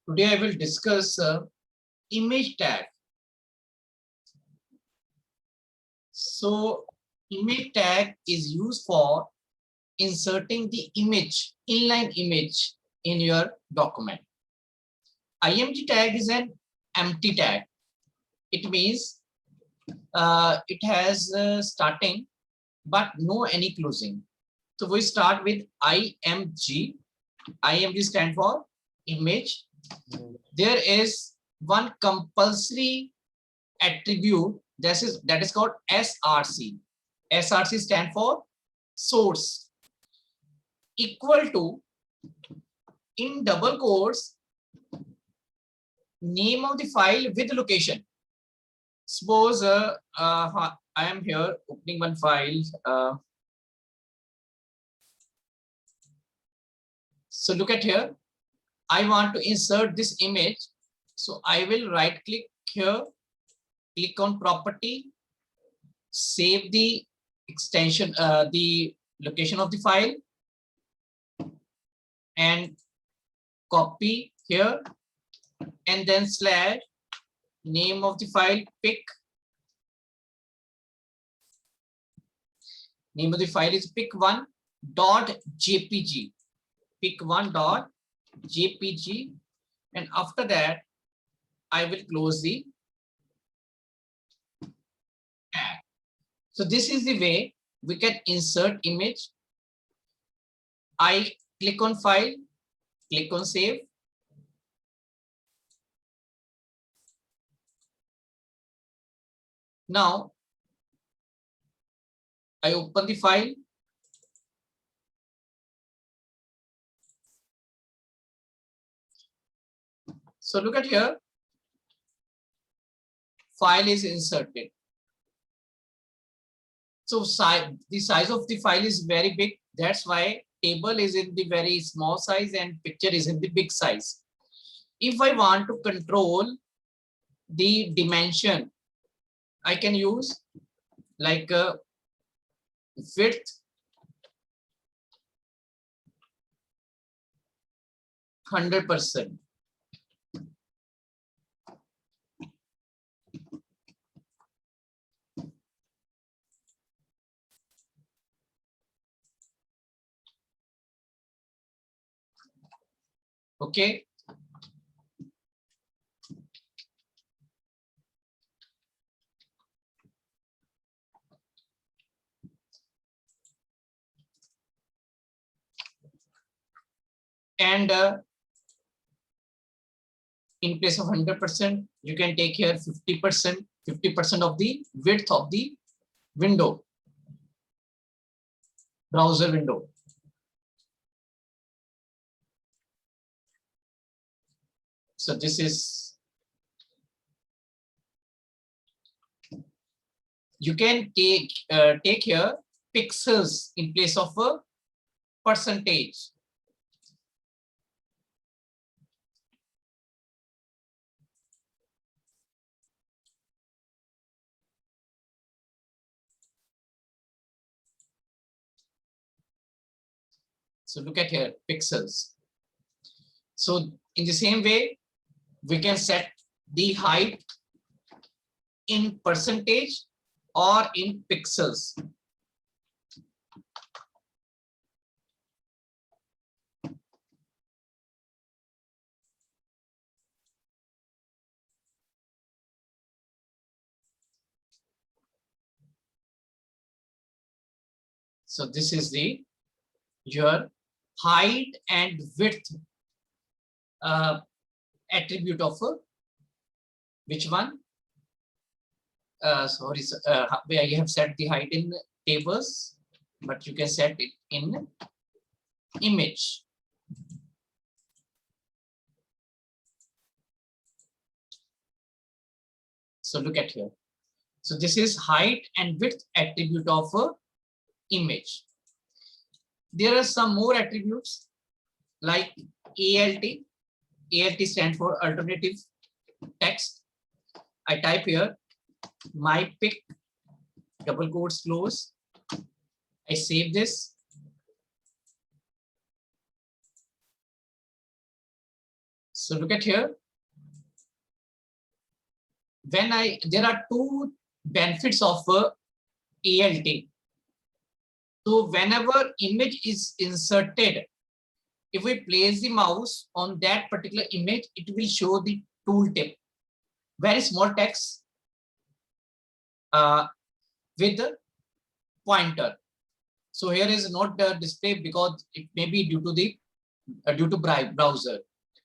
Today I will discuss image tag. So image tag is used for inserting the image, inline image in your document. IMG tag is an empty tag. It means it has starting but no any closing. So we start with IMG. IMG stand for image. There is one compulsory attribute that is called SRC. SRC stand for source, equal to, in double quotes, name of the file with location. Suppose I am here opening one file. So look at here. I want to insert this image. So I will right click here, click on property, save the extension, the location of the file, and copy here, and then slash name of the file pic. Name of the file is pic1.jpg. pic1.jpg, and after that I will close the tag. So this is the way we can insert image. I click on file, click on save. Now I open the file. So look at here, file is inserted. So the size of the file is very big. That's why table is in the very small size and picture is in the big size. If I want to control the dimension, I can use like width 100%. Okay. And in place of 100%, you can take here 50%, 50% of the width of the window, browser window. So this is, you can take here pixels in place of a percentage. So look at here, pixels. So in the same way, we can set the height in percentage or in pixels. So this is the your height and width attribute of which one? Sorry, I have set the height in tables, but you can set it in image. So look at here. So this is height and width attribute of image. There are some more attributes like ALT. ALT stands for alternative text. I type here my pic, double quotes close. I save this. So look at here. There are two benefits of ALT. So whenever image is inserted, if we place the mouse on that particular image, it will show the tooltip, very small text with the pointer. So here is not the display because it may be due to browser.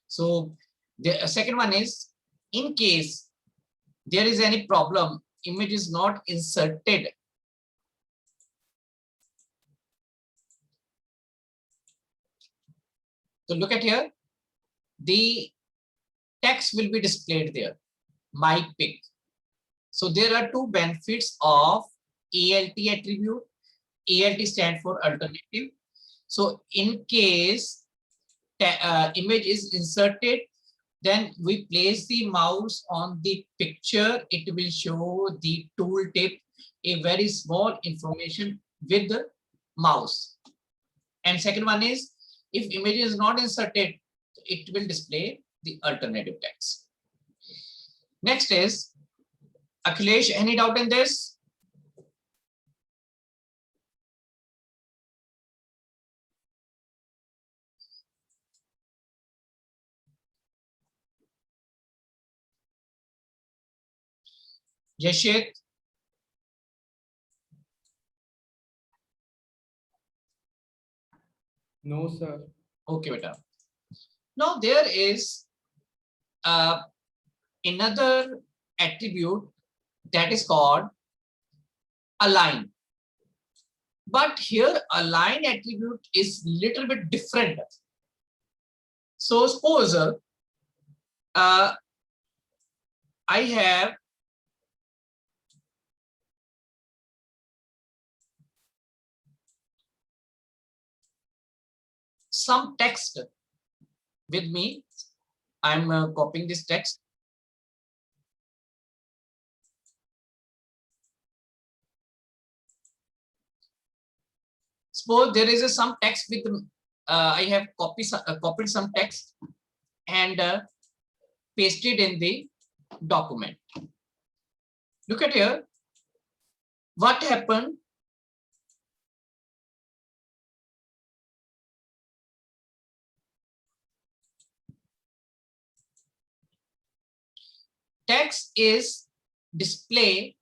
So the second one is, in case there is any problem, image is not inserted. So look at here, the text will be displayed there, my pick. So there are two benefits of ALT attribute. ALT stands for alternative. So in case image is inserted, then we place the mouse on the picture, it will show the tooltip, a very small information with the mouse. And second one is, if image is not inserted, it will display the alternative text. Next is, Akhilesh, any doubt in this? Yashit? No, sir. Okay, beta. Now there is another attribute that is called align. But here align attribute is little bit different. So suppose I have some text with me. I'm copying this text. Suppose there is some text with I have copied some text and pasted in the document. Look at here. What happened? Text is display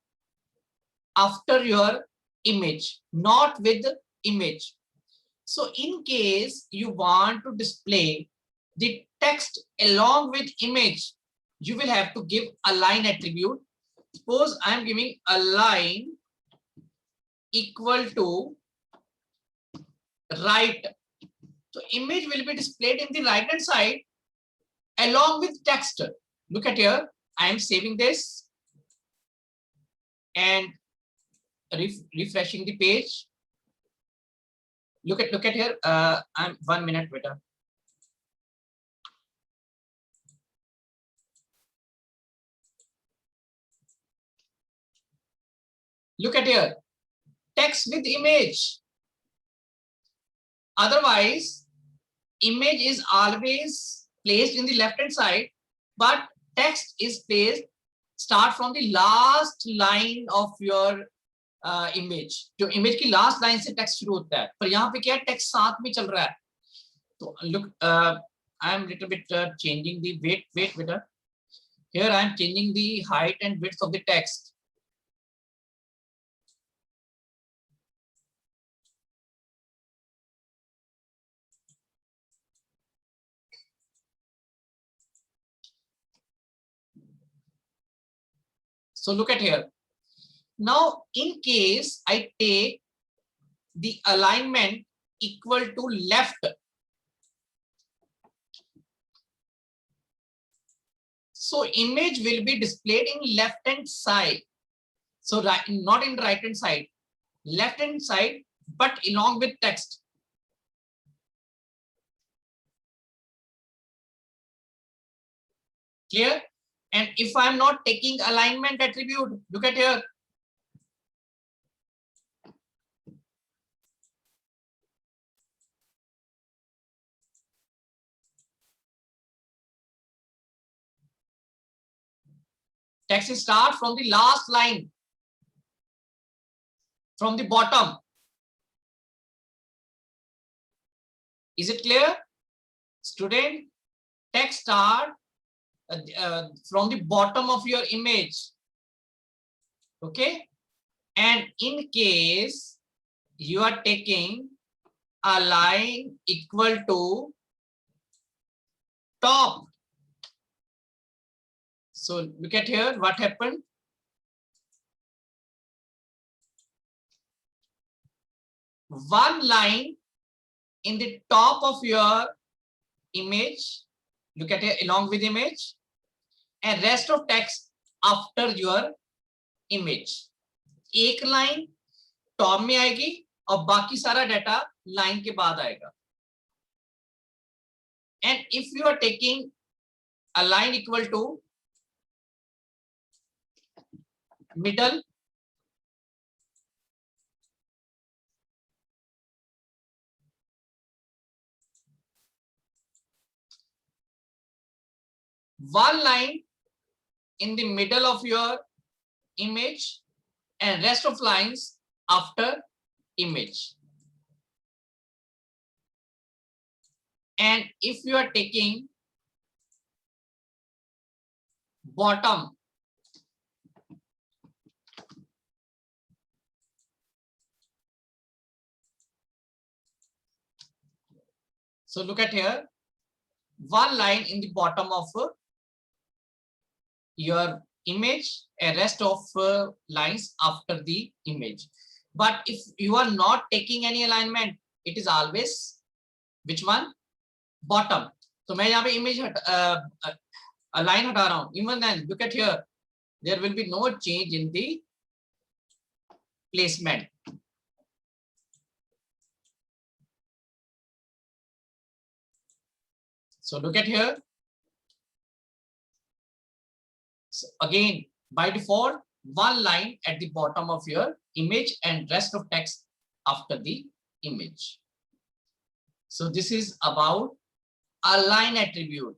after your image, not with the image. So in case you want to display the text along with image, you will have to give align attribute. Suppose I am giving align equal to right. So image will be displayed in the right hand side along with text. Look at here. I am saving this and refreshing the page. Look at here. I'm 1 minute, beta. Look at here. Text with image. Otherwise, image is always placed in the left hand side, but text is placed start from the last line of your image. जो image की last line से text शुरू होता है, पर यहाँ पे क्या है, text साथ में चल रहा है. तो look, I am little bit changing the wait beta. Here I am changing the height and width of the text. So look at here. Now, in case I take the alignment equal to left, so image will be displayed in left hand side. So right, not in right hand side, left hand side, but along with text. Clear? And if I am not taking alignment attribute, look at here. Text start from the last line, from the bottom. Is it clear, student? Text start from the bottom of your image. Okay, and in case you are taking a line equal to top, so look at here what happened. One line in the top of your image, look at here along with image, and rest of text after your image. एक line top में आएगी और बाकी सारा data line के बाद आएगा. And if you are taking a line equal to middle, one line in the middle of your image and rest of lines after image. And if you are taking bottom, so look at here, one line in the bottom of your image and rest of lines after the image. But if you are not taking any alignment, it is always which one? Bottom. So मैं यहाँ पे image line हटा रहा हूँ. Even then, look at here, there will be no change in the placement. So look at here. So again, by default, one line at the bottom of your image and rest of text after the image. So this is about align attribute.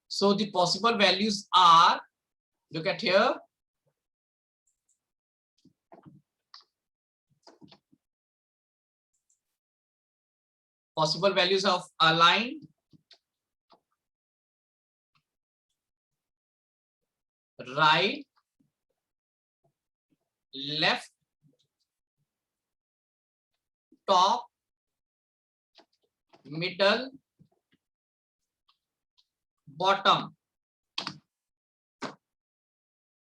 So the possible values are, look at here. Possible values of align, right, left, top, middle, bottom.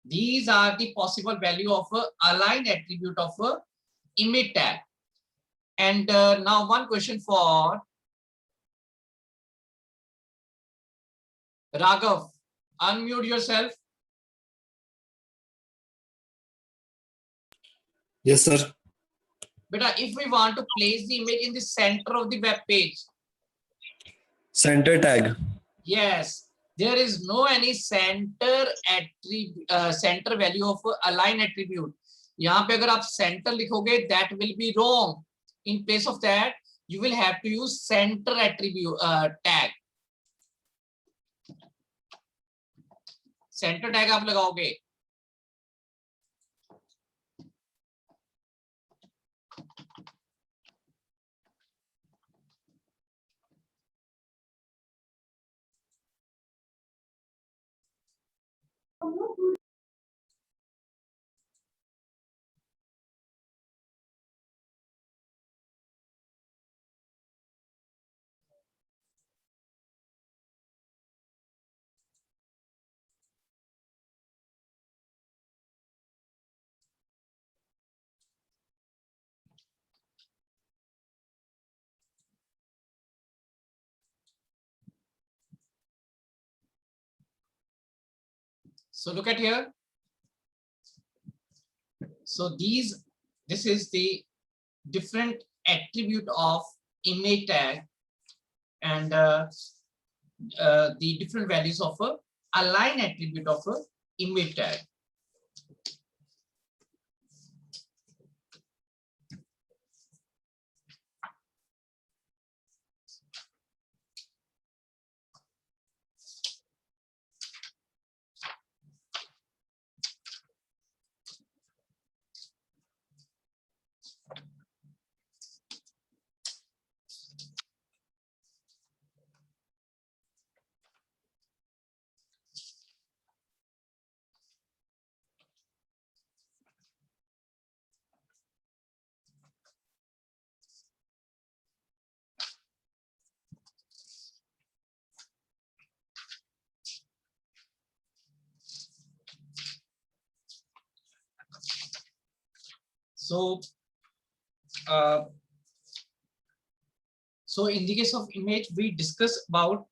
These are the possible value of align attribute of image tag. And now one question for Raghav. Unmute yourself. Yes, sir. Beta, if we want to place the image in the center of the web page. Center tag. Yes, there is no any center value of align attribute. यहाँ पे अगर आप center लिखोगे, that will be wrong. In place of that, you will have to use center attribute tag. Center tag आप लगाओगे. So look at here. So this is the different attribute of image tag and the different values of align attribute of image tag. So uh, so in the case of image, we discuss about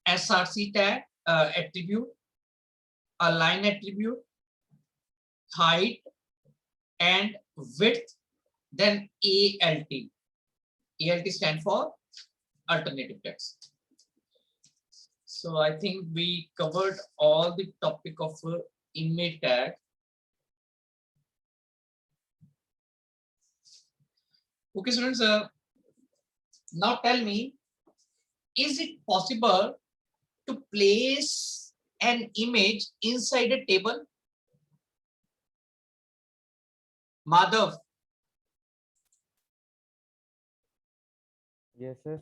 src tag attribute, align attribute, height and width, then alt. Alt stand for alternative text. So I think we covered all the topic of image tag. Okay, students, now tell me, is it possible to place an image inside a table? Madhav, Yes, sir.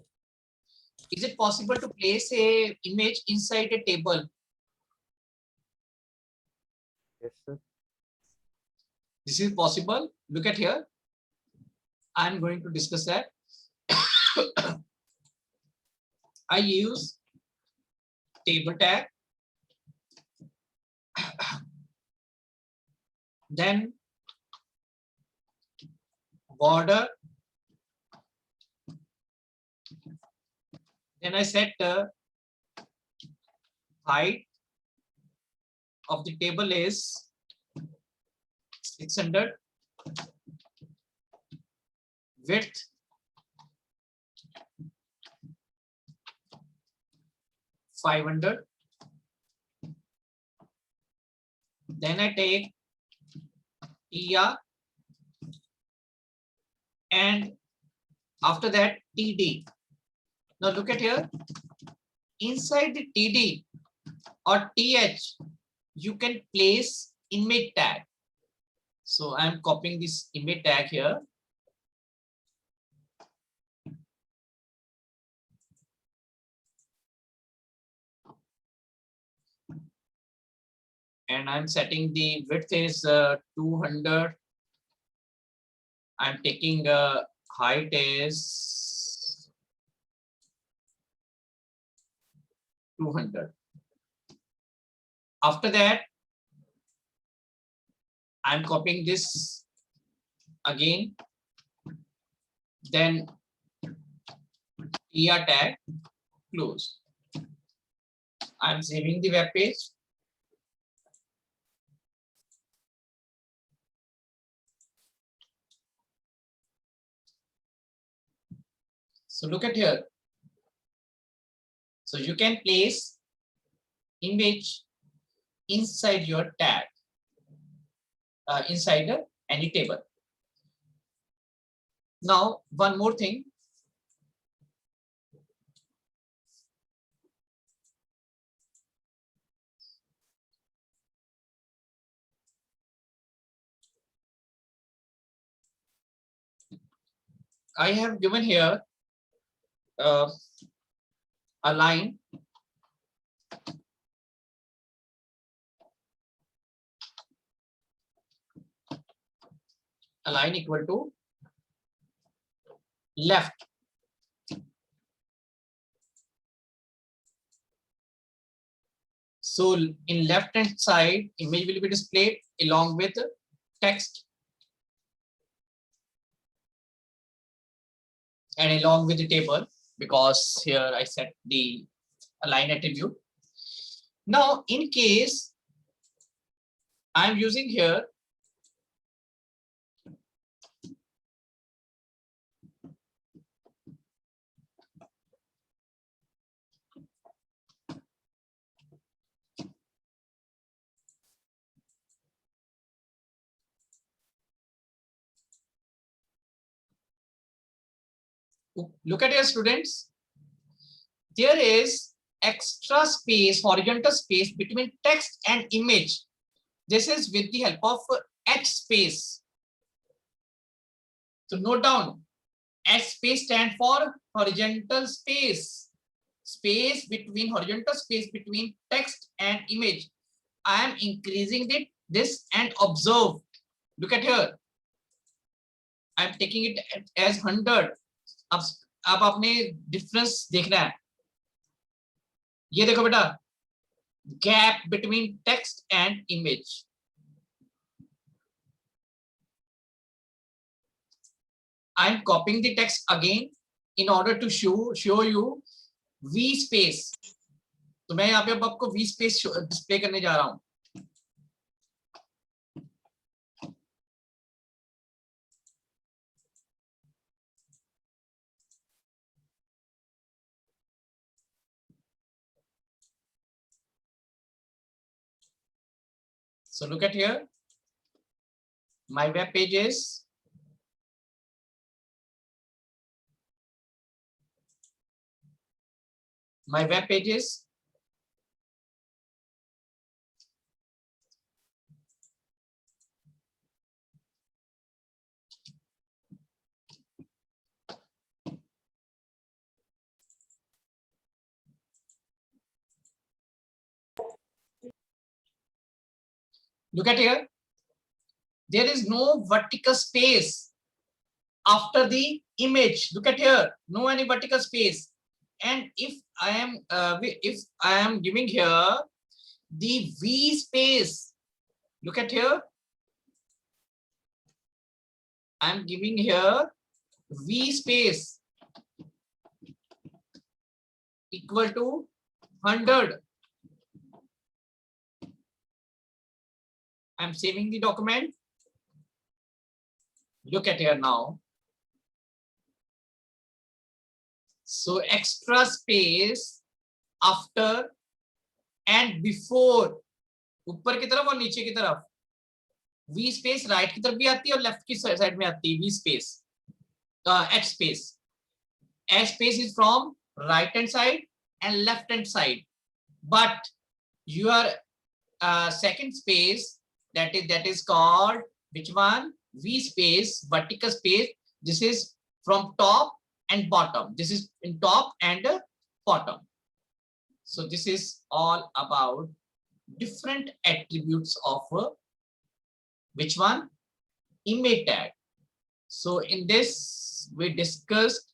is it possible to place a image inside a table? Yes, sir. This is possible. Look at here. I'm going to discuss that. I use table tag, then border, then I set the height of the table is 600, width 500. Then I take TR and after that TD. Now look at here. Inside the TD or TH, you can place image tag. So I'm copying this image tag here. And I'm setting the width is 200. I'm taking height is 200. After that, I'm copying this again. Then TR tag, close. I'm saving the web page. So look at here. So you can place image inside your tag, inside any table. Now, one more thing. I have given here a line equal to left. So in left hand side, image will be displayed along with text and along with the table, because here I set the align attribute. Now in case I'm using here look at your students, there is extra space, horizontal space between text and image. This is with the help of H space. So note down, H space stand for horizontal space. Horizontal space between text and image. I am increasing this and observe. Look at here. I am taking it as 100. अब आपने difference देखना है. ये देखो बेटा, gap between text and image. I'm copying the text again in order to show you V space. तो मैं यहाँ पे अब आपको V space डिस्प्ले करने जा रहा हूँ. So look at here. My web page is look at here. There is no vertical space after the image. Look at here, no any vertical space. And if I am giving here the V space, look at here, I am giving here V space equal to 100. I am saving the document. Look at here now. So extra space after and before, ऊपर की तरफ और नीचे की तरफ V space right की तरफ भी आती है और लेफ्ट की साइड में आती है V space, H space. H space is from right hand side and left hand side, but your second space that is called which one? V space, vertical space. This is from top and bottom. This is in top and bottom. So this is all about different attributes of which one? Image tag. So in this we discussed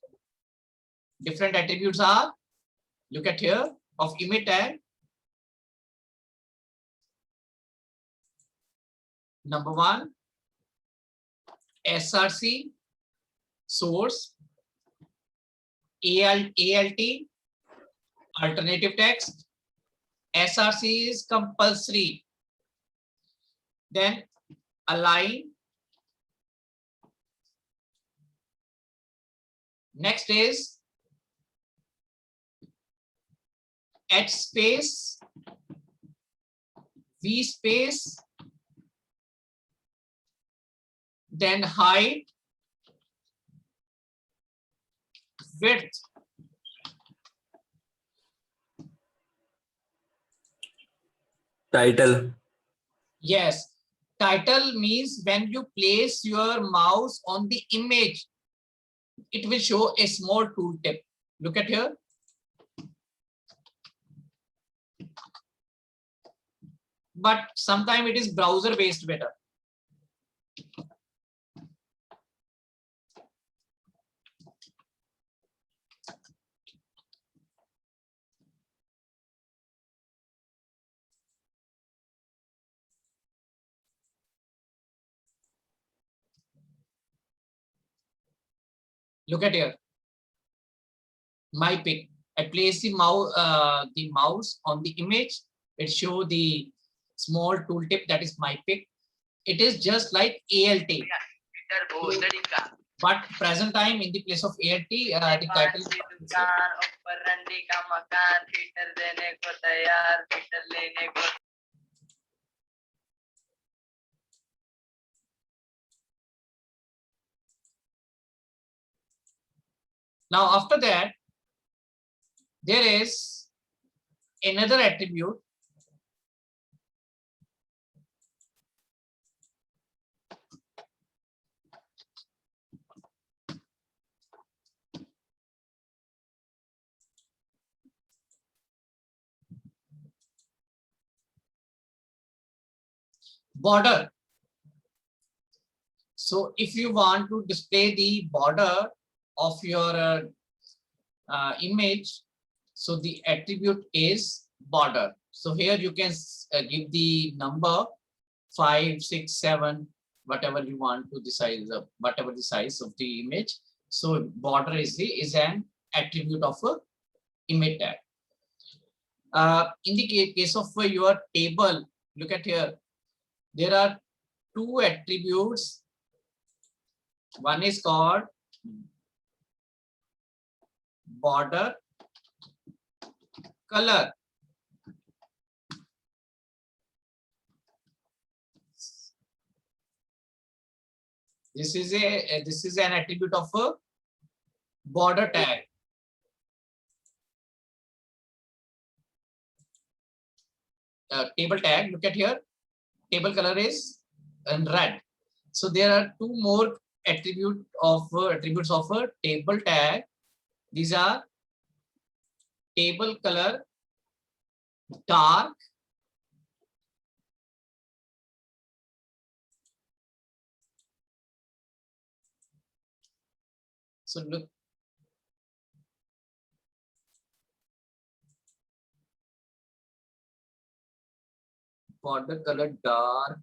different attributes are, look at here, of image tag. Number one, SRC, source, ALT, alternative text. SRC is compulsory. Then align. Next is H space, V space, then height, width, Title. yes, title means when you place your mouse on the image, it will show a small tooltip. Look at here. But sometimes it is browser based better. Look at here. My pick. I place the mouse on the image. It show the small tooltip, that is my pick. It is just like ALT. But present time in the place of ALT, the title. Now after that, there is another attribute. Border. So if you want to display the border of your image, so the attribute is border. So here you can give the number 5, 6, 7, whatever you want to decide, whatever the size of the image. So border is an attribute of a image tag. In the case of your table, look at here. There are two attributes. One is called border color. This is an attribute of a border tag. Table tag. Look at here. Table color is in red. So there are two more attributes of a table tag. These are table color dark, so look, border color dark